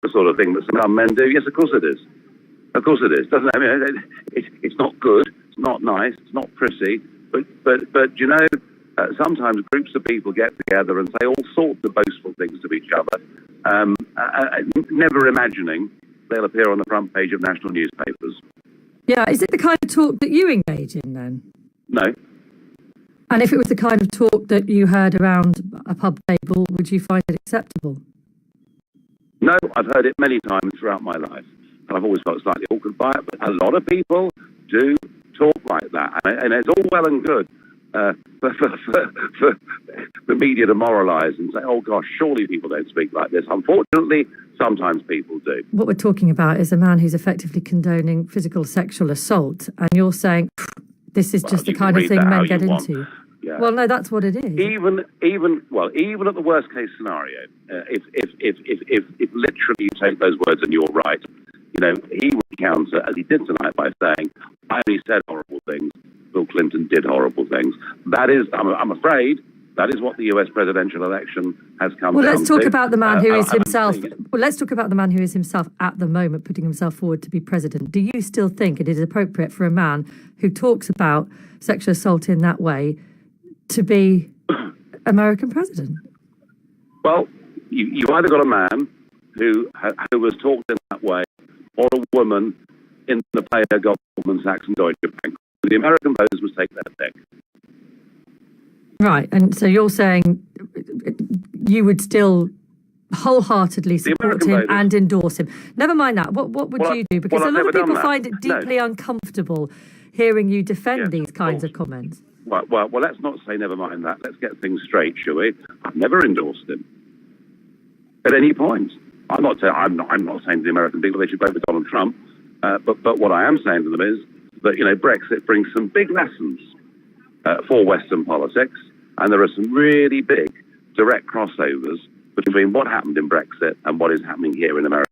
the sort of thing that some men do? Yes, of course it is. Of course it is. Doesn't it? I mean, it's not good. It's not nice. It's not pretty. But you know, sometimes groups of people get together and say all sorts of boastful things to each other, never imagining they'll appear on the front page of national newspapers. Yeah, is it the kind of talk that you engage in then? No. And if it was the kind of talk that you heard around a pub table, would you find it acceptable? No, I've heard it many times throughout my life, and I've always felt slightly awkward by it, but a lot of people do talk like that, and it's all well and good for the media to moralise and say, oh gosh, surely people don't speak like this. Unfortunately, sometimes people do. What we're talking about is a man who's effectively condoning physical sexual assault, and you're saying this is just the kind of thing men get into. Yeah. Well, no, that's what it is. Even at the worst case scenario, if literally you take those words and you're right, you know, he would counter, as he did tonight, by saying, I only said horrible things. Bill Clinton did horrible things. That is, I'm afraid, that is what the US presidential election has come down to. Well, let's talk about the man who is himself. Well, let's talk about the man who is himself at the moment putting himself forward to be president. Do you still think it is appropriate for a man who talks about sexual assault in that way to be American president? Well, you either got a man who was talked in that way, or a woman in the player Goldman Sachs and Deutsche Bank. The American voters must take their pick. Right, and so you're saying you would still wholeheartedly support him and endorse him. Never mind that. What would you do? Because a lot of people find it deeply uncomfortable hearing you defend these kinds of comments. Well, let's not say never mind that. Let's get things straight, shall we? I've never endorsed him at any point. I'm not saying to the American people they should vote for Donald Trump, but what I am saying to them is that, you know, Brexit brings some big lessons for Western politics, and there are some really big direct crossovers between what happened in Brexit and what is happening here in America.